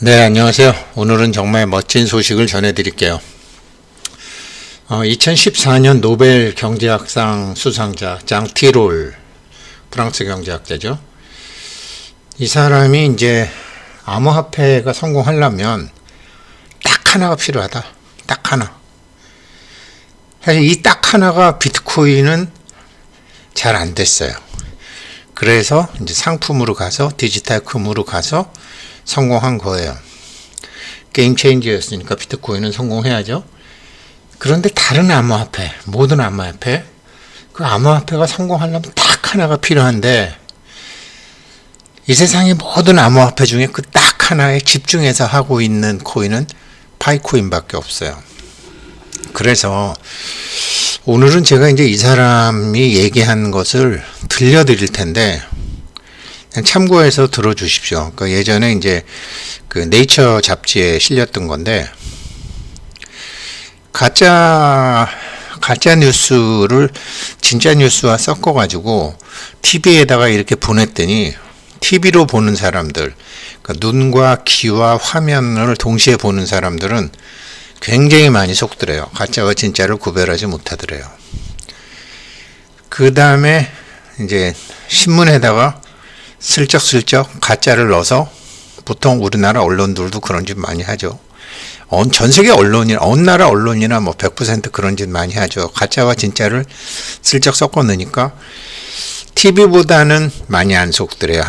네, 안녕하세요. 오늘은 정말 멋진 소식을 전해드릴게요. 2014년 노벨 경제학상 수상자 장 티롤, 프랑스 경제학자죠. 이 사람이 이제 암호화폐가 성공하려면 딱 하나가 필요하다. 딱 하나. 사실 이 딱 하나가 비트코인은 잘 안 됐어요. 그래서 이제 상품으로 가서 디지털금으로 가서 성공한 거예요. 게임 체인지였으니까 비트코인은 성공해야죠. 그런데 다른 암호화폐, 모든 암호화폐, 그 암호화폐가 성공하려면 딱 하나가 필요한데 이 세상의 모든 암호화폐 중에 그 딱 하나에 집중해서 하고 있는 코인은 파이코인밖에 없어요. 그래서 오늘은 제가 이제 이 사람이 얘기한 것을 들려드릴 텐데 참고해서 들어주십시오. 그러니까 예전에 이제 그 네이처 잡지에 실렸던 건데 가짜 뉴스를 진짜 뉴스와 섞어가지고 TV에다가 이렇게 보냈더니 TV로 보는 사람들, 그러니까 눈과 귀와 화면을 동시에 보는 사람들은 굉장히 많이 속더래요. 가짜와 진짜를 구별하지 못하더래요. 그 다음에 이제 신문에다가 슬쩍슬쩍 가짜를 넣어서 보통 우리나라 언론들도 그런 짓 많이 하죠. 전 세계 언론이나 어느 나라 언론이나 뭐 100% 그런 짓 많이 하죠. 가짜와 진짜를 슬쩍 섞어 넣으니까 TV보다는 많이 안 속더래요.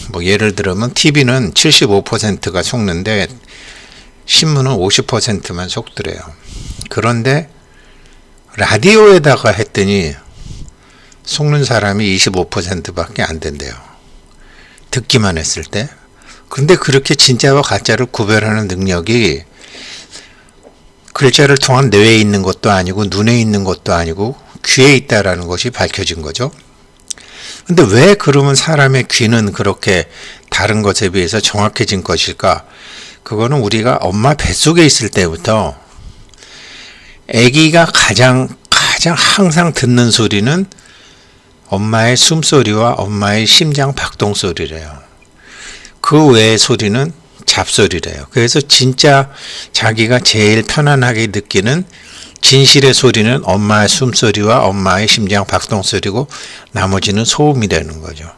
뭐 예를 들면 TV는 75%가 속는데 신문은 50%만 속더래요. 그런데 라디오에다가 했더니 속는 사람이 25%밖에 안 된대요. 듣기만 했을 때. 근데 그렇게 진짜와 가짜를 구별하는 능력이 글자를 통한 뇌에 있는 것도 아니고 눈에 있는 것도 아니고 귀에 있다라는 것이 밝혀진 거죠. 근데 왜 그러면 사람의 귀는 그렇게 다른 것에 비해서 정확해진 것일까? 그거는 우리가 엄마 뱃속에 있을 때부터 아기가 가장 항상 듣는 소리는 엄마의 숨소리와 엄마의 심장 박동 소리래요. 그 외의 소리는 잡소리래요. 그래서 진짜 자기가 제일 편안하게 느끼는 진실의 소리는 엄마의 숨소리와 엄마의 심장 박동 소리고 나머지는 소음이라는 거죠.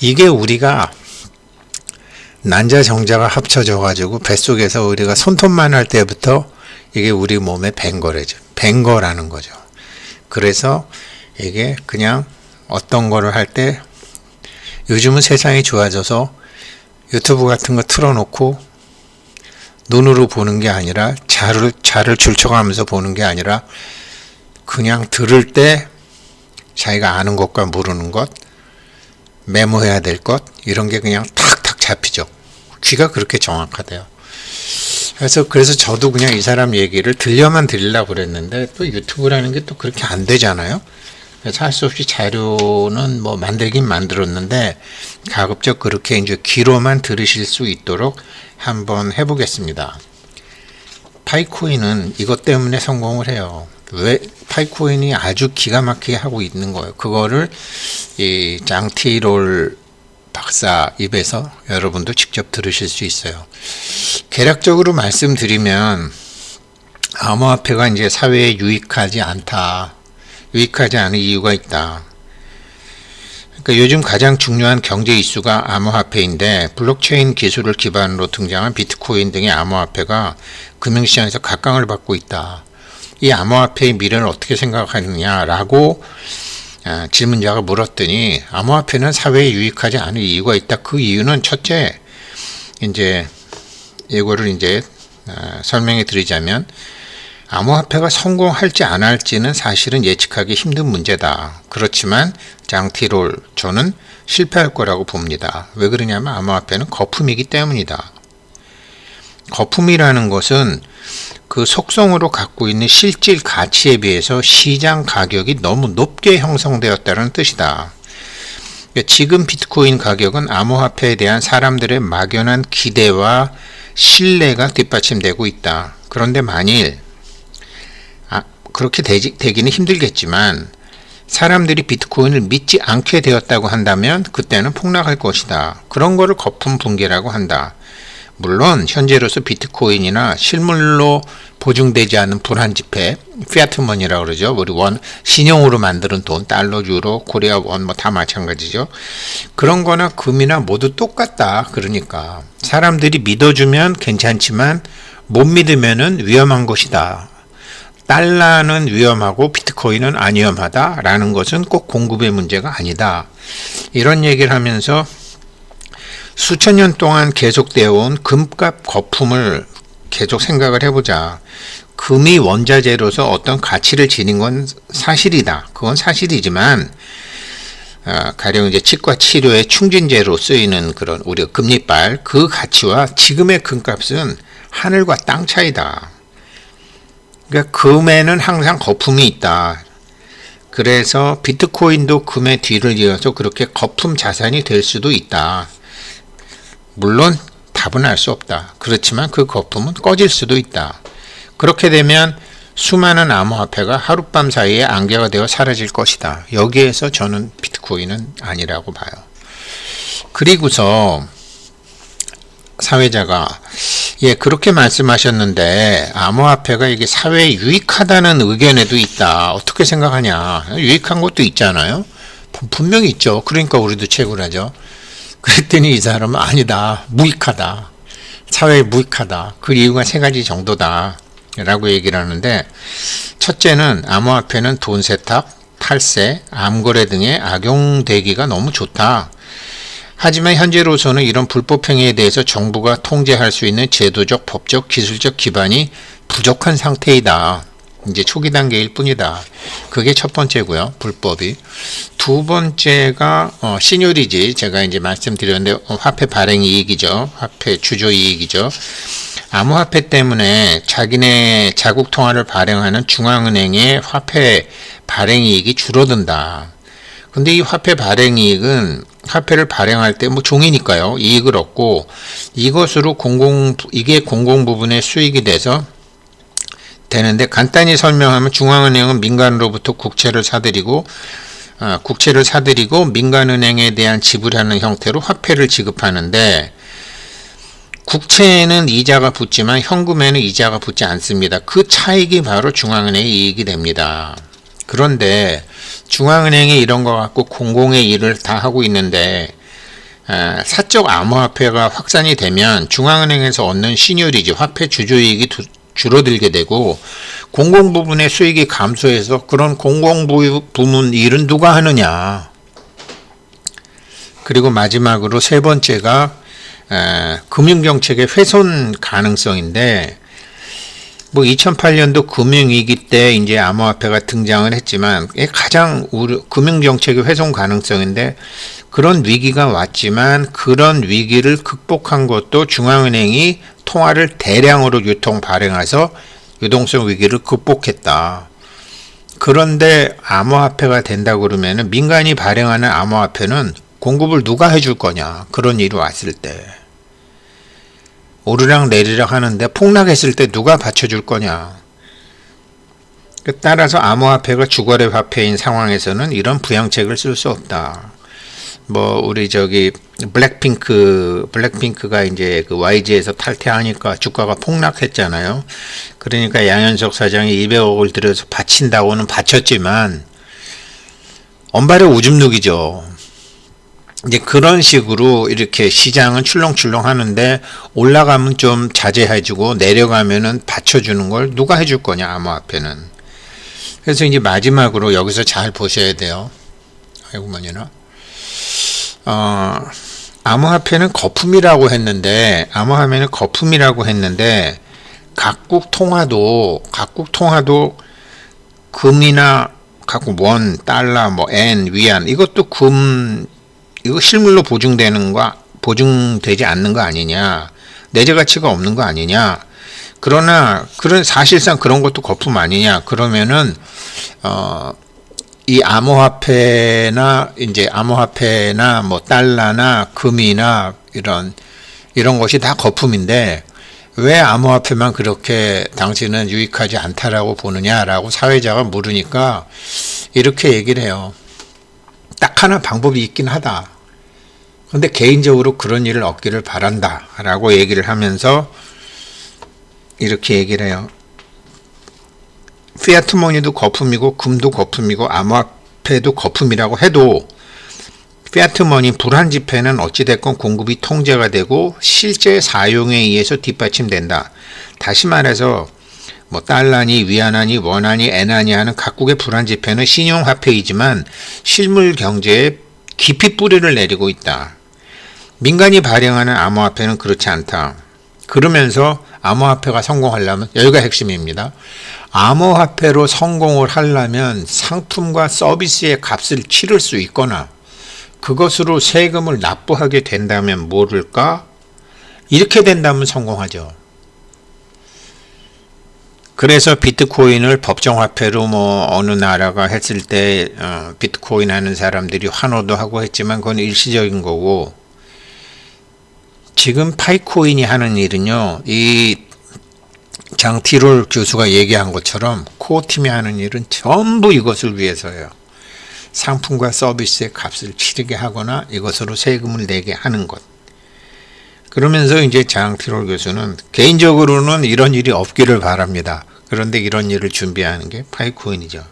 이게 우리가 난자 정자가 합쳐져 가지고 뱃속에서 우리가 손톱만 할 때부터 이게 우리 몸에 밴 거래죠. 밴 거라는 거죠. 그래서 이게 그냥 어떤 거를 할 때 요즘은 세상이 좋아져서 유튜브 같은 거 틀어놓고 눈으로 보는 게 아니라 자를 줄쳐가면서 보는 게 아니라 그냥 들을 때 자기가 아는 것과 모르는 것, 메모해야 될 것 이런 게 그냥 탁탁 잡히죠. 귀가 그렇게 정확하대요. 그래서 저도 그냥 이 사람 얘기를 들려만 드리려고 그랬는데 또 유튜브라는 게 또 그렇게 안 되잖아요. 그래서 할 수 없이 자료는 뭐 만들긴 만들었는데 가급적 그렇게 이제 귀로만 들으실 수 있도록 한번 해보겠습니다. 파이코인은 이것 때문에 성공을 해요. 왜 파이코인이 아주 기가 막히게 하고 있는 거예요. 그거를 이 장티롤 박사 입에서 여러분도 직접 들으실 수 있어요. 개략적으로 말씀드리면 암호화폐가 이제 사회에 유익하지 않은 이유가 있다. 그러니까 요즘 가장 중요한 경제 이슈가 암호화폐인데 블록체인 기술을 기반으로 등장한 비트코인 등의 암호화폐가 금융시장에서 각광을 받고 있다. 이 암호화폐의 미래를 어떻게 생각하느냐라고 질문자가 물었더니 암호화폐는 사회에 유익하지 않은 이유가 있다. 그 이유는 첫째, 이제 이거를 이제 설명해 드리자면 암호화폐가 성공할지 안 할지는 사실은 예측하기 힘든 문제다. 그렇지만 장티롤 저는 실패할 거라고 봅니다. 왜 그러냐면 암호화폐는 거품이기 때문이다. 거품이라는 것은 그 속성으로 갖고 있는 실질 가치에 비해서 시장 가격이 너무 높게 형성되었다는 뜻이다. 지금 비트코인 가격은 암호화폐에 대한 사람들의 막연한 기대와 신뢰가 뒷받침되고 있다. 그런데 만일 그렇게 되기는 힘들겠지만 사람들이 비트코인을 믿지 않게 되었다고 한다면 그때는 폭락할 것이다. 그런 거를 거품 붕괴라고 한다. 물론 현재로서 비트코인이나 실물로 보증되지 않는 불안지폐, 피아트머니라고 그러죠. 우리 신용으로 만드는 돈, 달러, 유로, 코리아 원 뭐 다 마찬가지죠. 그런 거나 금이나 모두 똑같다. 그러니까 사람들이 믿어주면 괜찮지만 못 믿으면은 위험한 것이다. 달러는 위험하고 비트코인은 안 위험하다라는 것은 꼭 공급의 문제가 아니다. 이런 얘기를 하면서 수천 년 동안 계속되어 온 금값 거품을 계속 생각을 해보자. 금이 원자재로서 어떤 가치를 지닌 건 사실이다. 그건 사실이지만 가령 이제 치과 치료의 충진제로 쓰이는 그런 우리가 금리빨 그 가치와 지금의 금값은 하늘과 땅 차이다. 그러니까 금에는 항상 거품이 있다. 그래서 비트코인도 금의 뒤를 이어서 그렇게 거품 자산이 될 수도 있다. 물론 답은 알 수 없다. 그렇지만 그 거품은 꺼질 수도 있다. 그렇게 되면 수많은 암호화폐가 하룻밤 사이에 안개가 되어 사라질 것이다. 여기에서 저는 비트코인은 아니라고 봐요. 그리고서 사회자가 그렇게 말씀하셨는데 암호화폐가 이게 사회에 유익하다는 의견에도 있다. 어떻게 생각하냐? 유익한 것도 있잖아요. 분명히 있죠. 그러니까 우리도 채굴하죠. 그랬더니 이 사람은 아니다. 무익하다. 사회에 무익하다. 그 이유가 세 가지 정도다. 라고 얘기를 하는데 첫째는 암호화폐는 돈 세탁, 탈세, 암거래 등에 악용되기가 너무 좋다. 하지만 현재로서는 이런 불법 행위에 대해서 정부가 통제할 수 있는 제도적, 법적, 기술적 기반이 부족한 상태이다. 이제 초기 단계일 뿐이다. 그게 첫 번째고요. 불법이. 두 번째가 신율이지. 제가 이제 말씀드렸는데 화폐 발행 이익이죠. 화폐 주조 이익이죠. 암호화폐 때문에 자기네 자국 통화를 발행하는 중앙은행의 화폐 발행 이익이 줄어든다. 근데 이 화폐 발행 이익은 화폐를 발행할 때 뭐 종이니까요. 이익을 얻고 이것으로 이게 공공 부분의 수익이 돼서 되는데 간단히 설명하면 중앙은행은 민간으로부터 국채를 사들이고 민간은행에 대한 지불하는 형태로 화폐를 지급하는데 국채에는 이자가 붙지만 현금에는 이자가 붙지 않습니다. 그 차익이 바로 중앙은행의 이익이 됩니다. 그런데 중앙은행이 이런 거 갖고 공공의 일을 다 하고 있는데 사적 암호화폐가 확산이 되면 중앙은행에서 얻는 신율이지 화폐 주조이익이 줄어들게 되고 공공 부분의 수익이 감소해서 그런 공공 부문 일은 누가 하느냐. 그리고 마지막으로 세 번째가 금융정책의 훼손 가능성인데 뭐 2008년도 금융위기 때 이제 암호화폐가 등장을 했지만 가장 금융정책의 훼손 가능성인데 그런 위기가 왔지만 그런 위기를 극복한 것도 중앙은행이 통화를 대량으로 발행해서 유동성 위기를 극복했다. 그런데 암호화폐가 된다고 그러면 민간이 발행하는 암호화폐는 공급을 누가 해줄 거냐. 그런 일이 왔을 때. 오르락 내리락 하는데 폭락했을 때 누가 받쳐줄 거냐. 따라서 암호화폐가 주거래 화폐인 상황에서는 이런 부양책을 쓸 수 없다. 뭐 우리 블랙핑크가 이제 그 YG에서 탈퇴하니까 주가가 폭락했잖아요. 그러니까 양현석 사장이 200억을 들여서 바친다고는 바쳤지만 언발의 오줌누기죠. 이제 그런 식으로 이렇게 시장은 출렁출렁 하는데 올라가면 좀 자제해주고 내려가면은 받쳐주는 걸 누가 해줄 거냐, 암호화폐는. 그래서 이제 마지막으로 여기서 잘 보셔야 돼요. 아이고만이나. 암호화폐는 거품이라고 했는데, 각국 통화도 금이나 각국 원, 달러, 뭐 엔, 위안 이것도 이거 실물로 보증되지 않는 거 아니냐. 내재 가치가 없는 거 아니냐. 그러나 사실상 그런 것도 거품 아니냐. 그러면은 이 암호화폐나 뭐 달러나 금이나 이런 것이 다 거품인데 왜 암호화폐만 그렇게 당신은 유익하지 않다라고 보느냐라고 사회자가 물으니까 이렇게 얘기를 해요. 딱 하나 방법이 있긴 하다. 근데 개인적으로 그런 일을 얻기를 바란다 라고 얘기를 하면서 이렇게 얘기를 해요. 피아트머니도 거품이고 금도 거품이고 암호화폐도 거품이라고 해도 피아트머니 불안지폐는 어찌됐건 공급이 통제가 되고 실제 사용에 의해서 뒷받침된다. 다시 말해서 뭐 달러니 위안화니 원화니 엔화니 하는 각국의 불안지폐는 신용화폐이지만 실물 경제에 깊이 뿌리를 내리고 있다. 민간이 발행하는 암호화폐는 그렇지 않다. 그러면서 암호화폐가 성공하려면, 여기가 핵심입니다. 암호화폐로 성공을 하려면 상품과 서비스의 값을 치를 수 있거나 그것으로 세금을 납부하게 된다면 모를까? 이렇게 된다면 성공하죠. 그래서 비트코인을 법정화폐로 뭐 어느 나라가 했을 때 비트코인 하는 사람들이 환호도 하고 했지만 그건 일시적인 거고, 지금 파이코인이 하는 일은요, 이 장티롤 교수가 얘기한 것처럼 코어팀이 하는 일은 전부 이것을 위해서예요. 상품과 서비스의 값을 치르게 하거나 이것으로 세금을 내게 하는 것. 그러면서 이제 장티롤 교수는 개인적으로는 이런 일이 없기를 바랍니다. 그런데 이런 일을 준비하는 게 파이코인이죠.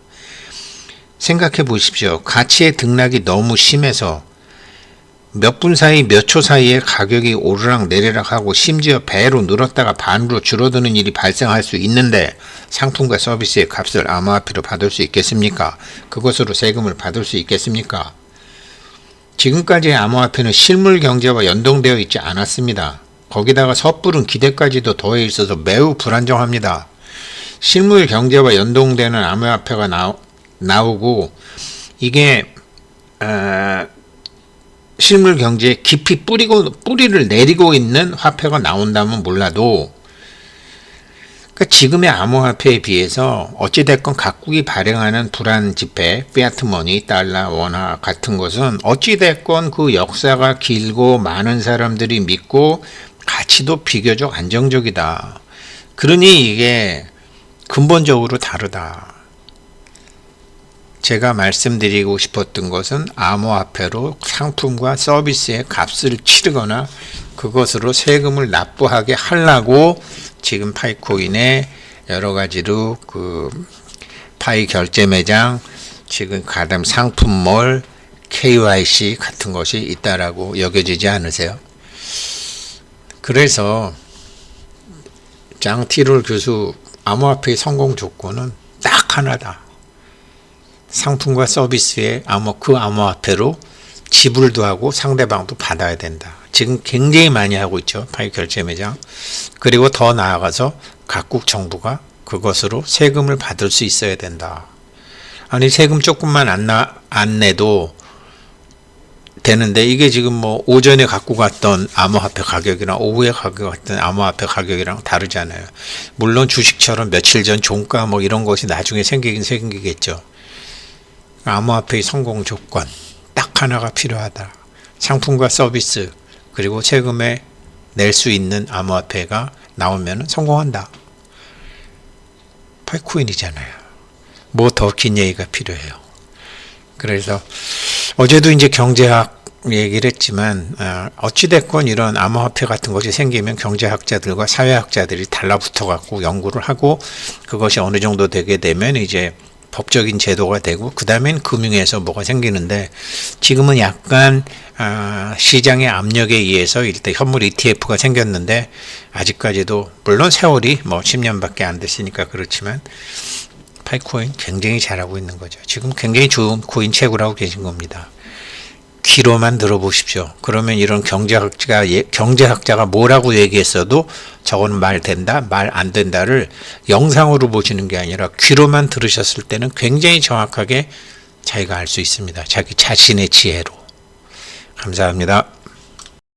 생각해 보십시오. 가치의 등락이 너무 심해서 몇 분 사이 몇 초 사이에 가격이 오르락 내리락 하고 심지어 배로 늘었다가 반으로 줄어드는 일이 발생할 수 있는데 상품과 서비스의 값을 암호화폐로 받을 수 있겠습니까? 그것으로 세금을 받을 수 있겠습니까? 지금까지의 암호화폐는 실물 경제와 연동되어 있지 않았습니다. 거기다가 섣부른 기대까지도 더해 있어서 매우 불안정합니다. 실물 경제와 연동되는 암호화폐가 나오고 이게 실물 경제에 깊이 뿌리를 내리고 있는 화폐가 나온다면 몰라도, 그러니까 지금의 암호화폐에 비해서 어찌됐건 각국이 발행하는 불안지폐, 피아트머니, 달러, 원화 같은 것은 어찌됐건 그 역사가 길고 많은 사람들이 믿고 가치도 비교적 안정적이다. 그러니 이게 근본적으로 다르다. 제가 말씀드리고 싶었던 것은 암호화폐로 상품과 서비스의 값을 치르거나 그것으로 세금을 납부하게 하려고 지금 파이코인에 여러 가지로 그 파이 결제 매장, 지금 가담 상품몰, KYC 같은 것이 있다라고 여겨지지 않으세요? 그래서 장티롤 교수 암호화폐의 성공 조건은 딱 하나다. 상품과 서비스에 그 암호화폐로 지불도 하고 상대방도 받아야 된다. 지금 굉장히 많이 하고 있죠. 파이 결제 매장. 그리고 더 나아가서 각국 정부가 그것으로 세금을 받을 수 있어야 된다. 아니 세금 조금만 안 내도 되는데 이게 지금 뭐 오전에 갖고 갔던 암호화폐 가격이랑 오후에 갖고 갔던 암호화폐 가격이랑 다르잖아요. 물론 주식처럼 며칠 전 종가 뭐 이런 것이 나중에 생기긴 생기겠죠. 암호화폐의 성공 조건 딱 하나가 필요하다. 상품과 서비스 그리고 세금에 낼 수 있는 암호화폐가 나오면 성공한다. 파이코인이잖아요. 뭐 더 긴 얘기가 필요해요. 그래서 어제도 이제 경제학 얘기를 했지만 어찌됐건 이런 암호화폐 같은 것이 생기면 경제학자들과 사회학자들이 달라붙어 갖고 연구를 하고 그것이 어느 정도 되게 되면 이제 법적인 제도가 되고 그 다음엔 금융에서 뭐가 생기는데 지금은 약간 시장의 압력에 의해서 일단 현물 ETF가 생겼는데 아직까지도 물론 세월이 뭐 10년밖에 안 됐으니까 그렇지만 파이코인 굉장히 잘하고 있는 거죠. 지금 굉장히 좋은 코인 채굴하고 계신 겁니다. 귀로만 들어보십시오. 그러면 이런 경제학자가 뭐라고 얘기했어도 저건 말 된다, 말 안 된다를 영상으로 보시는 게 아니라 귀로만 들으셨을 때는 굉장히 정확하게 자기가 알 수 있습니다. 자기 자신의 지혜로. 감사합니다.